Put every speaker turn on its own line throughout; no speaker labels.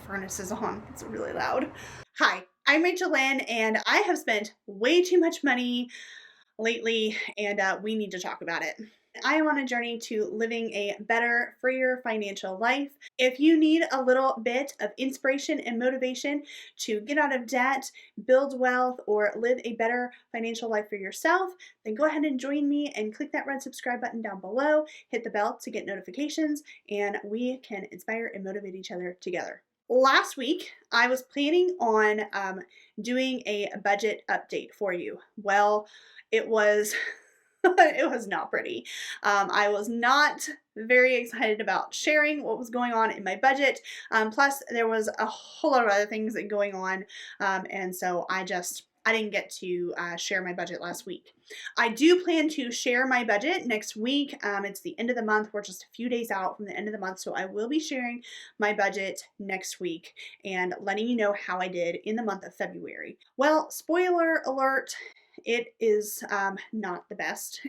furnace is on. It's really loud. Hi, I'm Rachel Lynn, and I have spent way too much money lately, and we need to talk about it. I am on a journey to living a better, freer financial life. If you need a little bit of inspiration and motivation to get out of debt, build wealth, or live a better financial life for yourself, then go ahead and join me and click that red subscribe button down below. Hit the bell to get notifications, and we can inspire and motivate each other together. Last week, I was planning on doing a budget update for you. Well, it was it was not pretty. I was not very excited about sharing what was going on in my budget. Plus, there was a whole lot of other things going on, and so I didn't get to share my budget last week. I do plan to share my budget next week. It's the end of the month. We're just a few days out from the end of the month, so I will be sharing my budget next week and letting you know how I did in the month of February. Well, spoiler alert, it is not the best.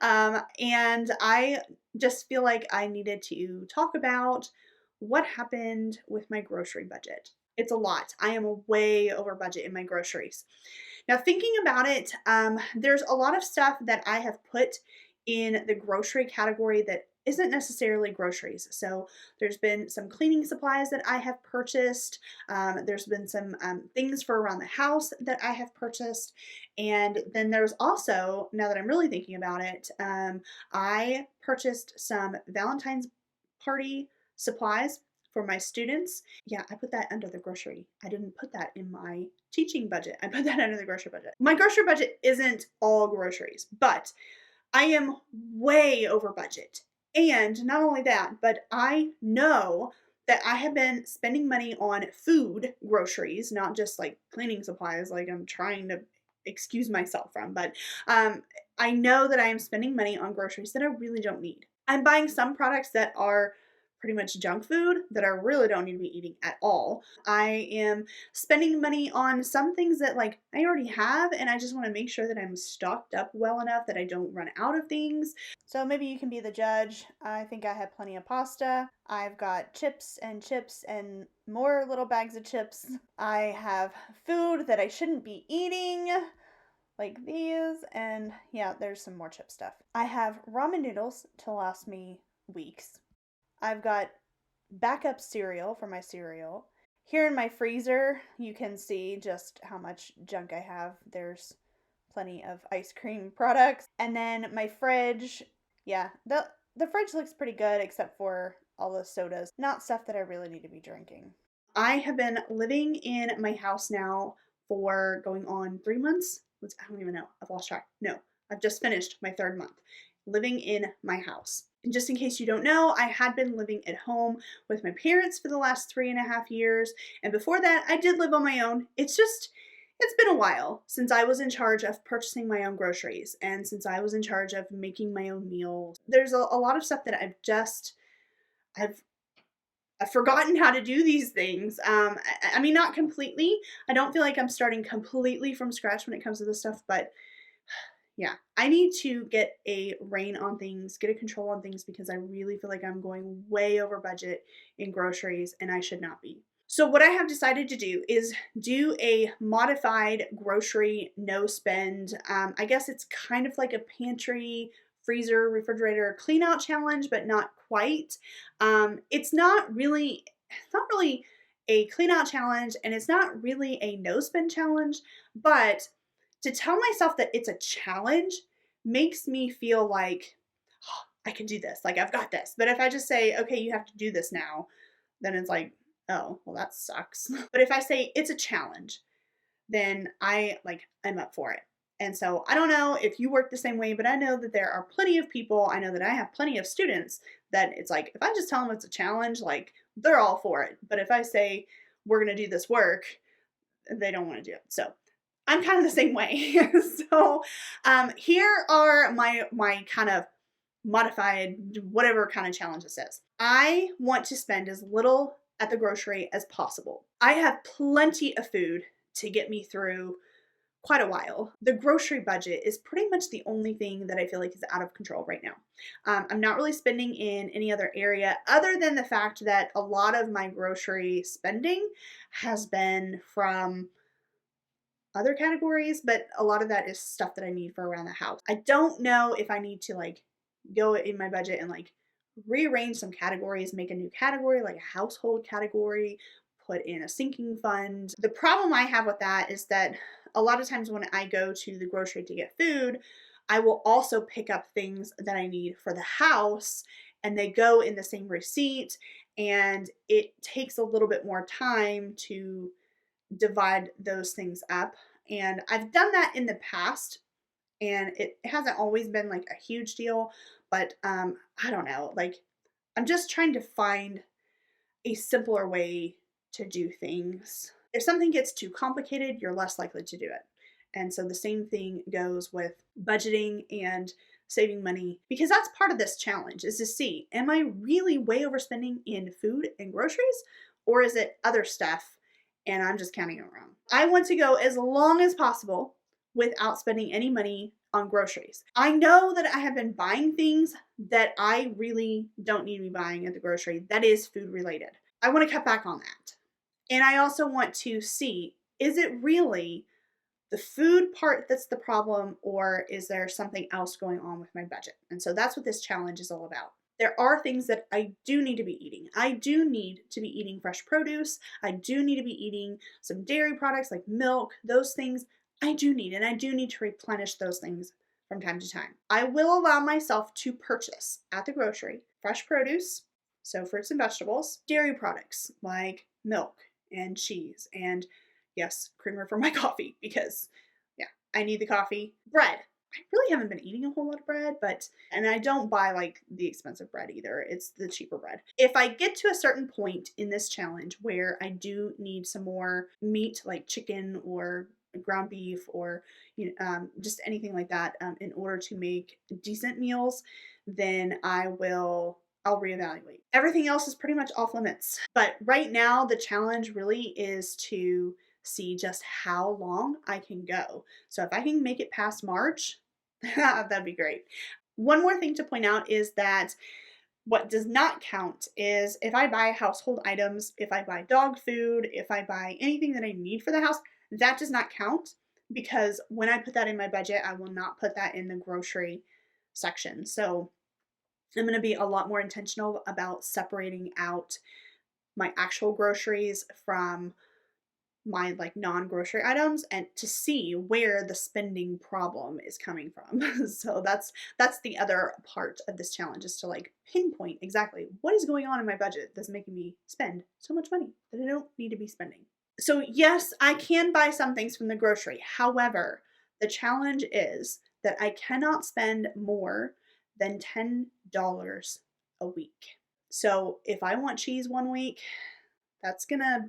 And I just feel like I needed to talk about what happened with my grocery budget. It's a lot. I am way over budget in my groceries. Now, thinking about it, there's a lot of stuff that I have put in the grocery category that isn't necessarily groceries. So there's been some cleaning supplies that I have purchased. There's been some things for around the house that I have purchased. And then there's also, now that I'm really thinking about it, I purchased some Valentine's party supplies for my students. Yeah, I put that under the grocery. I didn't put that in my teaching budget. I put that under the grocery budget. My grocery budget isn't all groceries, but I am way over budget. And not only that, but I know that I have been spending money on food groceries, not just like cleaning supplies, like I'm trying to excuse myself from, but I know that I am spending money on groceries that I really don't need. I'm buying some products that are pretty much junk food that I really don't need to be eating at all. I am spending money on some things that like I already have, and I just want to make sure that I'm stocked up well enough that I don't run out of things. So maybe you can be the judge. I think I have plenty of pasta. I've got chips and more little bags of chips. I have food that I shouldn't be eating, like these, and yeah, there's some more chip stuff. I have ramen noodles to last me weeks. I've got backup cereal for my cereal. Here in my freezer, you can see just how much junk I have. There's plenty of ice cream products. And then my fridge, yeah, the fridge looks pretty good except for all the sodas. Not stuff that I really need to be drinking. I have been living in my house now for going on 3 months. I don't even know. I've lost track. No, I've just finished my 3rd month living in my house. And just in case you don't know, I had been living at home with my parents for the last 3.5 years. And before that, I did live on my own. It's been a while since I was in charge of purchasing my own groceries and since I was in charge of making my own meals. There's a lot of stuff that I've forgotten how to do these things. I mean, not completely. I don't feel like I'm starting completely from scratch when it comes to this stuff, but yeah, I need to get a rein on things, get a control on things, because I really feel like I'm going way over budget in groceries and I should not be. So what I have decided to do is do a modified grocery no spend. I guess it's kind of like a pantry, freezer, refrigerator cleanout challenge, but not quite. It's not really a cleanout challenge, and it's not really a no spend challenge, but to tell myself that it's a challenge makes me feel like, oh, I can do this, like I've got this. But if I just say, okay, you have to do this now, then it's like, oh, well, that sucks. But if I say it's a challenge, then I'm up for it. And so I don't know if you work the same way, but I know that there are plenty of people, I know that I have plenty of students that it's like, if I just tell them it's a challenge, like they're all for it. But if I say, we're going to do this work, they don't want to do it. So I'm kind of the same way. So here are my kind of modified, whatever kind of challenge this is. I want to spend as little at the grocery as possible. I have plenty of food to get me through quite a while. The grocery budget is pretty much the only thing that I feel like is out of control right now. I'm not really spending in any other area other than the fact that a lot of my grocery spending has been from other categories, but a lot of that is stuff that I need for around the house. I don't know if I need to like go in my budget and like rearrange some categories, make a new category, like a household category, put in a sinking fund. The problem I have with that is that a lot of times when I go to the grocery to get food, I will also pick up things that I need for the house and they go in the same receipt, and it takes a little bit more time to divide those things up. And I've done that in the past and it hasn't always been like a huge deal, but I don't know, like I'm just trying to find a simpler way to do things. If something gets too complicated, you're less likely to do it. And so the same thing goes with budgeting and saving money, because that's part of this challenge, is to see, am I really way overspending in food and groceries, or is it other stuff and I'm just counting it wrong? I want to go as long as possible without spending any money on groceries. I know that I have been buying things that I really don't need to be buying at the grocery that is food related. I want to cut back on that. And I also want to see, is it really the food part that's the problem, or is there something else going on with my budget? And so that's what this challenge is all about. There are things that I do need to be eating. I do need to be eating fresh produce. I do need to be eating some dairy products like milk, those things I do need, and I do need to replenish those things from time to time. I will allow myself to purchase at the grocery fresh produce, so fruits and vegetables, dairy products like milk and cheese, and yes, creamer for my coffee because, yeah, I need the coffee. Bread. I really haven't been eating a whole lot of bread, and I don't buy like the expensive bread either. It's the cheaper bread. If I get to a certain point in this challenge where I do need some more meat, like chicken or ground beef or just anything like that, in order to make decent meals, then I'll reevaluate. Everything else is pretty much off limits. But right now, the challenge really is to see just how long I can go. So if I can make it past March, that'd be great. One more thing to point out is that what does not count is if I buy household items, if I buy dog food, if I buy anything that I need for the house, that does not count, because when I put that in my budget, I will not put that in the grocery section. So I'm going to be a lot more intentional about separating out my actual groceries from my like non-grocery items, and to see where the spending problem is coming from. So that's the other part of this challenge, is to like pinpoint exactly what is going on in my budget that's making me spend so much money that I don't need to be spending. So yes, I can buy some things from the grocery. However, the challenge is that I cannot spend more than $10 a week. So if I want cheese one week, it's gonna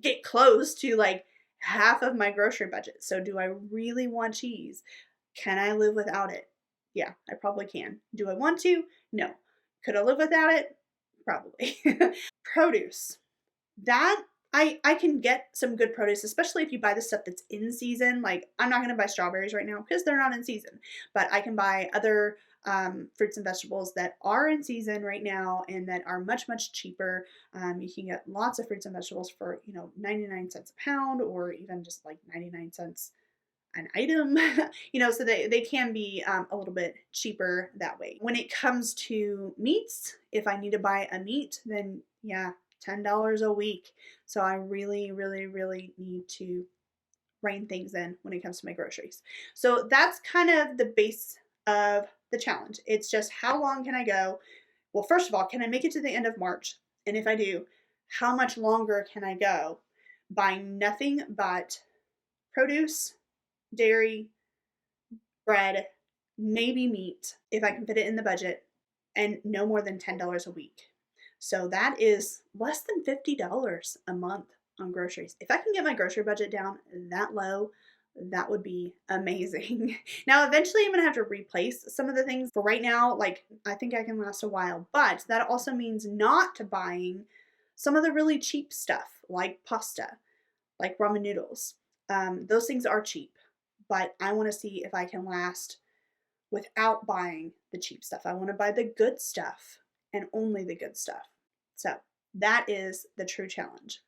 get close to like half of my grocery budget. So do I really want cheese? Can I live without it? Yeah, I probably can. Do I want to? No. Could I live without it? Probably. Produce. That I can get some good produce, especially if you buy the stuff that's in season. Like, I'm not going to buy strawberries right now because they're not in season, but I can buy other fruits and vegetables that are in season right now and that are much, much cheaper. You can get lots of fruits and vegetables for, 99 cents a pound, or even just like 99 cents an item, so they can be a little bit cheaper that way. When it comes to meats, if I need to buy a meat, then yeah, $10 a week. So I really, really, really need to rein things in when it comes to my groceries. So that's kind of the base of the challenge. It's just, how long can I go? Well, first of all, can I make it to the end of March? And if I do, how much longer can I go buying nothing but produce, dairy, bread, maybe meat, if I can fit it in the budget, and no more than $10 a week. So that is less than $50 a month on groceries. If I can get my grocery budget down that low, that would be amazing. Now, eventually I'm going to have to replace some of the things. For right now, like, I think I can last a while, but that also means not buying some of the really cheap stuff like pasta, like ramen noodles. Those things are cheap, but I want to see if I can last without buying the cheap stuff. I want to buy the good stuff and only the good stuff. So that is the true challenge.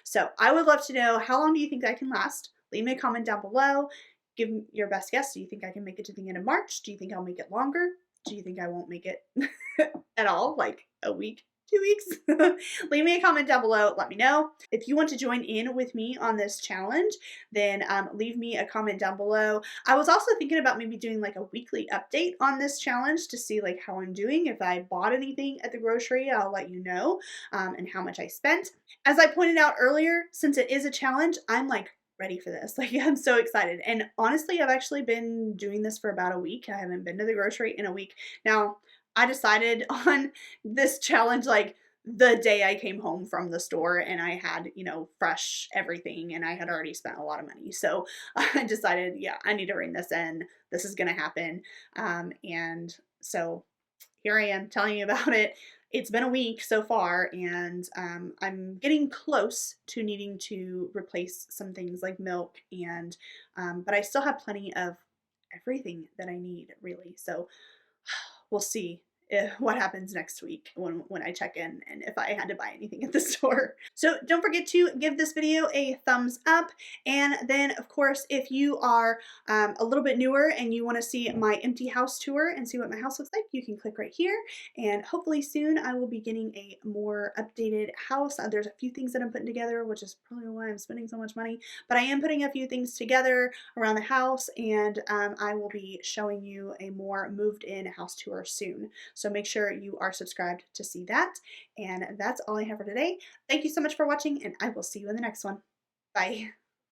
So I would love to know, how long do you think I can last? Leave me a comment down below. Give me your best guess. Do you think I can make it to the end of March? Do you think I'll make it longer? Do you think I won't make it at all? Like a week, 2 weeks? Leave me a comment down below. Let me know. If you want to join in with me on this challenge, then leave me a comment down below. I was also thinking about maybe doing like a weekly update on this challenge to see like how I'm doing. If I bought anything at the grocery, I'll let you know, and how much I spent. As I pointed out earlier, since it is a challenge, I'm like ready for this. Like, I'm so excited. And honestly, I've actually been doing this for about a week. I haven't been to the grocery in a week. Now, I decided on this challenge like the day I came home from the store, and I had, fresh everything, and I had already spent a lot of money. So I decided, yeah, I need to rein this in. This is going to happen. And so here I am telling you about it. It's been a week so far, and I'm getting close to needing to replace some things like milk, and but I still have plenty of everything that I need, really. So we'll see what happens next week when I check in and if I had to buy anything at the store. So don't forget to give this video a thumbs up. And then, of course, if you are a little bit newer and you want to see my empty house tour and see what my house looks like, you can click right here. And hopefully soon I will be getting a more updated house. There's a few things that I'm putting together, which is probably why I'm spending so much money. But I am putting a few things together around the house, and I will be showing you a more moved in house tour soon. So make sure you are subscribed to see that. And that's all I have for today. Thank you so much for watching, and I will see you in the next one. Bye.